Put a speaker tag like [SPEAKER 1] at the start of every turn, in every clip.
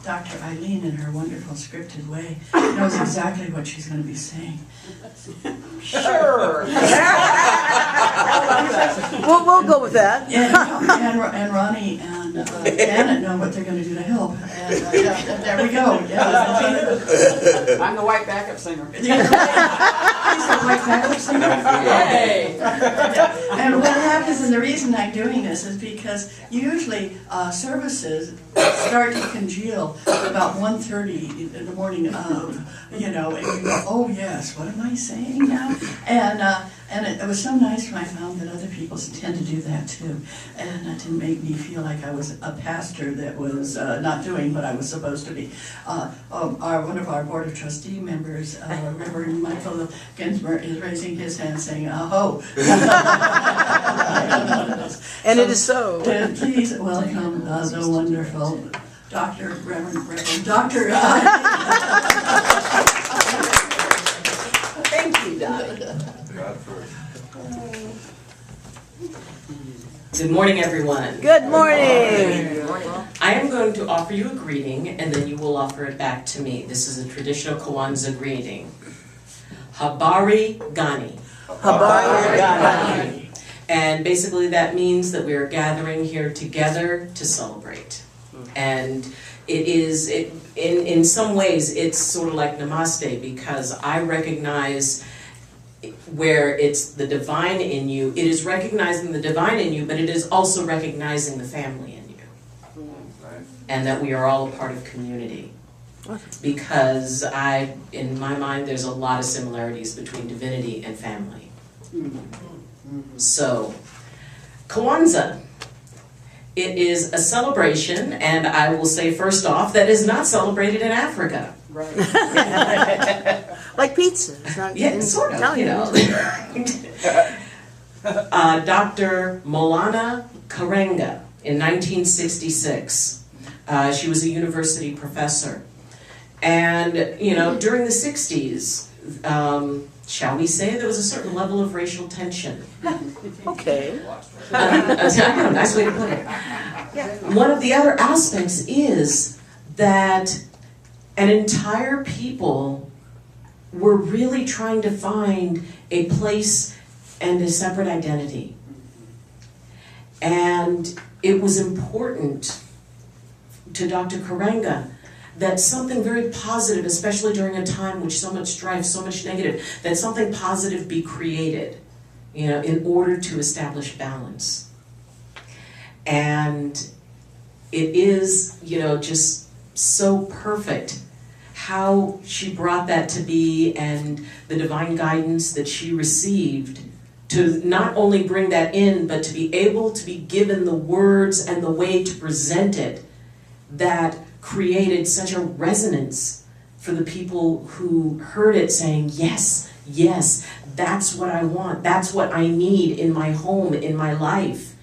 [SPEAKER 1] Dr. Ayleen, in her wonderful scripted way, knows exactly what she's going to be saying.
[SPEAKER 2] Sure.
[SPEAKER 3] We'll go with that.
[SPEAKER 1] And Ronnie and Janet know what they're going to do to help. And there we go. Yeah.
[SPEAKER 2] I'm the white backup singer.
[SPEAKER 1] He's the white backup singer.
[SPEAKER 2] Yay!
[SPEAKER 1] And what happens, and the reason I'm doing this is because usually services start to congeal about 1:30 in the morning of, and you go, oh yes, what am I saying now? And it was so nice when I found that other people tend to do that too. And it didn't make me feel like I was a pastor that was not doing what I was supposed to be. One of our Board of Trustee members, Reverend Michael Ginsberg, is raising his hand saying, "Oh."
[SPEAKER 3] And it is so.
[SPEAKER 1] Please welcome the wonderful Reverend Dr.
[SPEAKER 3] Thank you, Dottie.
[SPEAKER 4] Good morning, everyone.
[SPEAKER 3] Good morning.
[SPEAKER 4] I am going to offer you a greeting, and then you will offer it back to me. This is a traditional Kwanzaa greeting. Habari Gani.
[SPEAKER 3] Habari Gani.
[SPEAKER 4] And basically that means that we are gathering here together to celebrate. And in some ways, it's sort of like namaste, because I recognize where it's the divine in you. It is recognizing the divine in you, but it is also recognizing the family in you. And that we are all a part of community. Because in my mind, there's a lot of similarities between divinity and family. So, Kwanzaa. It is a celebration, and I will say first off, that is not celebrated in Africa.
[SPEAKER 2] Right.
[SPEAKER 3] Like pizza. It's not
[SPEAKER 4] Sort of,
[SPEAKER 3] Italian.
[SPEAKER 4] Dr. Molana Karenga in 1966. She was a university professor. And, during the 60s, shall we say, there was a certain level of racial tension.
[SPEAKER 3] Okay.
[SPEAKER 4] Nice way to put it. One of the other aspects is that an entire people were really trying to find a place and a separate identity. And it was important to Dr. Karenga that something very positive, especially during a time with so much strife, so much negative, that something positive be created, in order to establish balance. And it is, just so perfect how she brought that to be, and the divine guidance that she received to not only bring that in, but to be able to be given the words and the way to present it that created such a resonance for the people who heard it, saying, yes, yes, that's what I want, that's what I need in my home, in my life.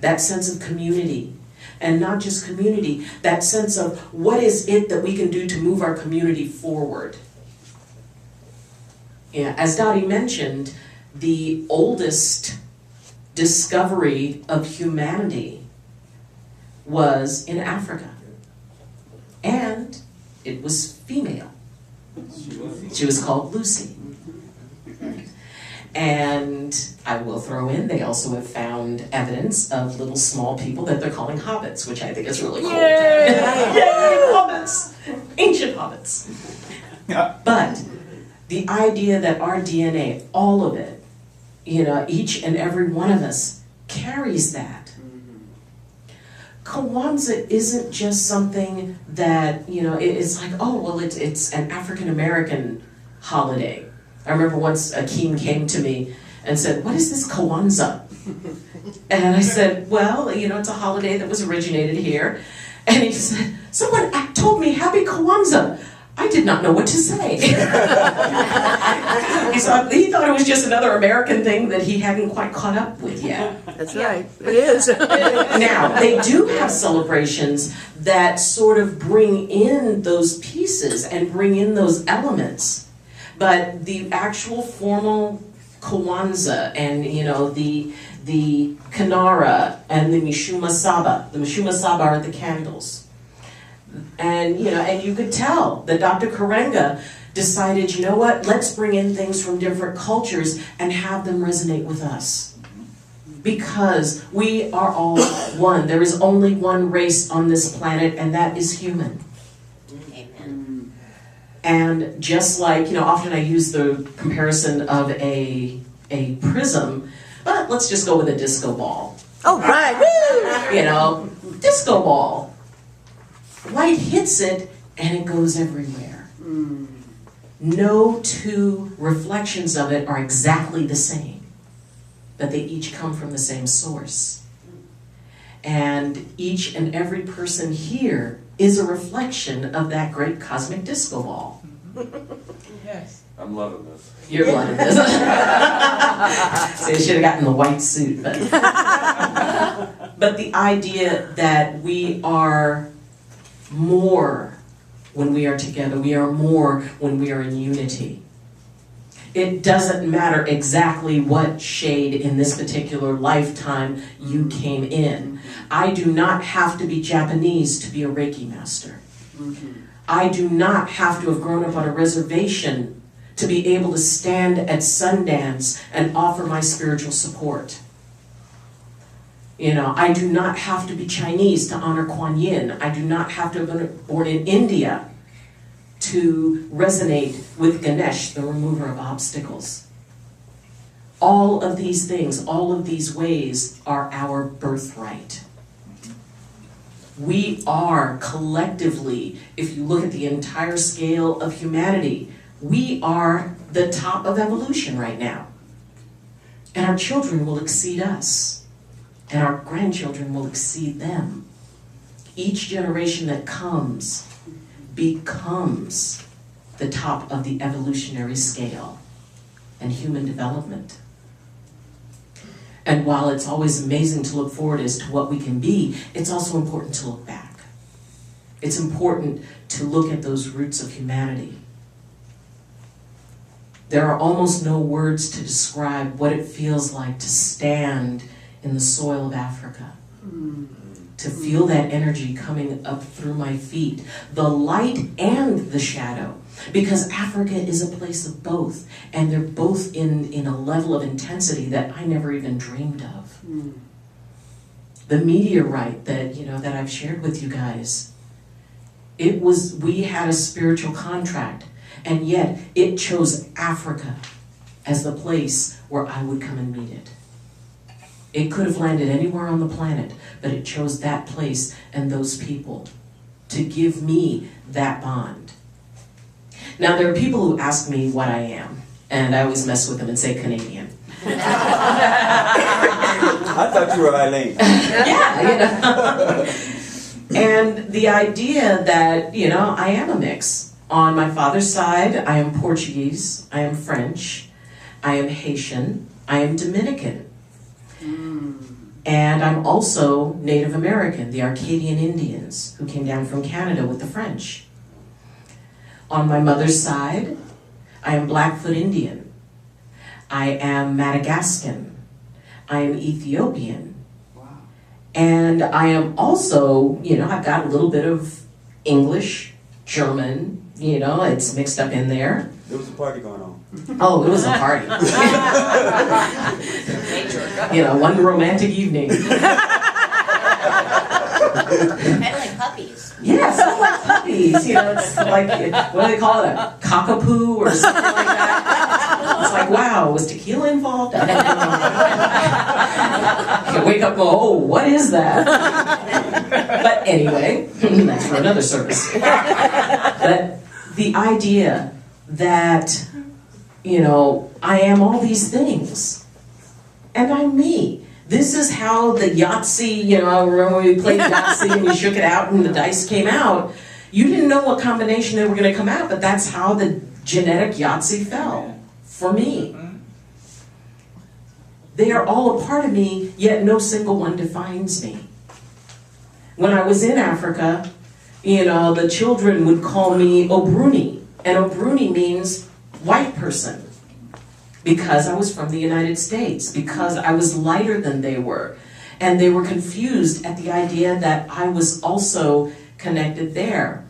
[SPEAKER 4] That sense of community. And not just community, that sense of what is it that we can do to move our community forward. As Dottie mentioned, the oldest discovery of humanity was in Africa. And it was female. She was called Lucy. And I will throw in, they also have found evidence of little small people that they're calling hobbits, which I think is really cool. Yay! Yay, hobbits! Ancient hobbits. But the idea that our DNA, all of it, each and every one of us carries that. Kwanzaa isn't just something that, it's like, oh, well, it's an African-American holiday. I remember once Akeem came to me and said, what is this Kwanzaa? And I said, well, it's a holiday that was originated here. And he said, someone told me Happy Kwanzaa. I did not know what to say. He thought it was just another American thing that he hadn't quite caught up with yet.
[SPEAKER 3] That's right, it is.
[SPEAKER 4] Now, they do have celebrations that sort of bring in those pieces and bring in those elements. But the actual formal Kwanzaa and, the Kinara and the Mishuma Saba. The Mishuma Saba are the candles. And, and you could tell that Dr. Karenga decided, you know what, let's bring in things from different cultures and have them resonate with us. Because we are all one. There is only one race on this planet, and that is human.
[SPEAKER 5] Amen.
[SPEAKER 4] And just like, often I use the comparison of a prism, but let's just go with a disco ball.
[SPEAKER 3] Oh, right. Woo!
[SPEAKER 4] Disco ball. Light hits it, and it goes everywhere. No two reflections of it are exactly the same, but they each come from the same source. And each and every person here is a reflection of that great cosmic disco ball.
[SPEAKER 2] Yes.
[SPEAKER 6] I'm loving this.
[SPEAKER 4] You're loving this. See, I should have gotten the white suit, but the idea that we are more when we are together, we are more when we are in unity. It doesn't matter exactly what shade in this particular lifetime you came in. I do not have to be Japanese to be a Reiki master. I do not have to have grown up on a reservation to be able to stand at Sundance and offer my spiritual support. I do not have to be Chinese to honor Kuan Yin. I do not have to have been born in India to resonate with Ganesh, the remover of obstacles. All of these things, all of these ways are our birthright. We are collectively, if you look at the entire scale of humanity, we are the top of evolution right now. And our children will exceed us. And our grandchildren will exceed them. Each generation that comes becomes the top of the evolutionary scale and human development. And while it's always amazing to look forward as to what we can be, it's also important to look back. It's important to look at those roots of humanity. There are almost no words to describe what it feels like to stand in the soil of Africa. To feel that energy coming up through my feet, the light and the shadow, because Africa is a place of both, and they're both in a level of intensity that I never even dreamed of. The meteorite that I've shared with you guys, we had a spiritual contract, and yet it chose Africa as the place where I would come and meet it. It could have landed anywhere on the planet, but it chose that place and those people to give me that bond. Now, there are people who ask me what I am, and I always mess with them and say Canadian.
[SPEAKER 6] I thought you were Ayleen.
[SPEAKER 4] Yeah, And the idea that, I am a mix. On my father's side, I am Portuguese, I am French, I am Haitian, I am Dominican. And I'm also Native American, the Arcadian Indians, who came down from Canada with the French. On my mother's side, I am Blackfoot Indian. I am Madagascan. I am Ethiopian.
[SPEAKER 2] Wow.
[SPEAKER 4] And I am also, I've got a little bit of English, German, it's mixed up in there.
[SPEAKER 6] There was a party going on.
[SPEAKER 4] Oh, it was a party. One romantic evening.
[SPEAKER 5] Kind of like puppies.
[SPEAKER 4] Yes, yeah, like puppies. It's like, what do they call it? A cockapoo or something like that. It's like, wow, was tequila involved? You wake up and go, oh, what is that? But anyway, that's for another service. But the idea that, I am all these things. And I'm me. This is how the Yahtzee, remember when we played Yahtzee and we shook it out and the dice came out? You didn't know what combination they were going to come out, but that's how the genetic Yahtzee fell for me. They are all a part of me, yet no single one defines me. When I was in Africa, the children would call me Obruni, and Obruni means white person. Because I was from the United States, because I was lighter than they were. And they were confused at the idea that I was also connected there.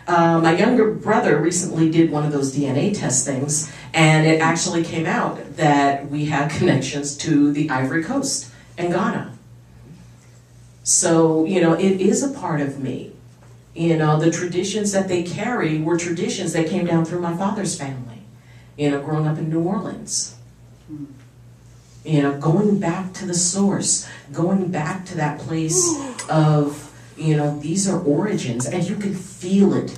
[SPEAKER 4] My younger brother recently did one of those DNA test things, and it actually came out that we had connections to the Ivory Coast and Ghana. So, you know, it is a part of me. You know, the traditions that they carry were traditions that came down through my father's family. You know, growing up in New Orleans. You know, going back to the source, going back to that place of, you know, these are origins, and you can feel it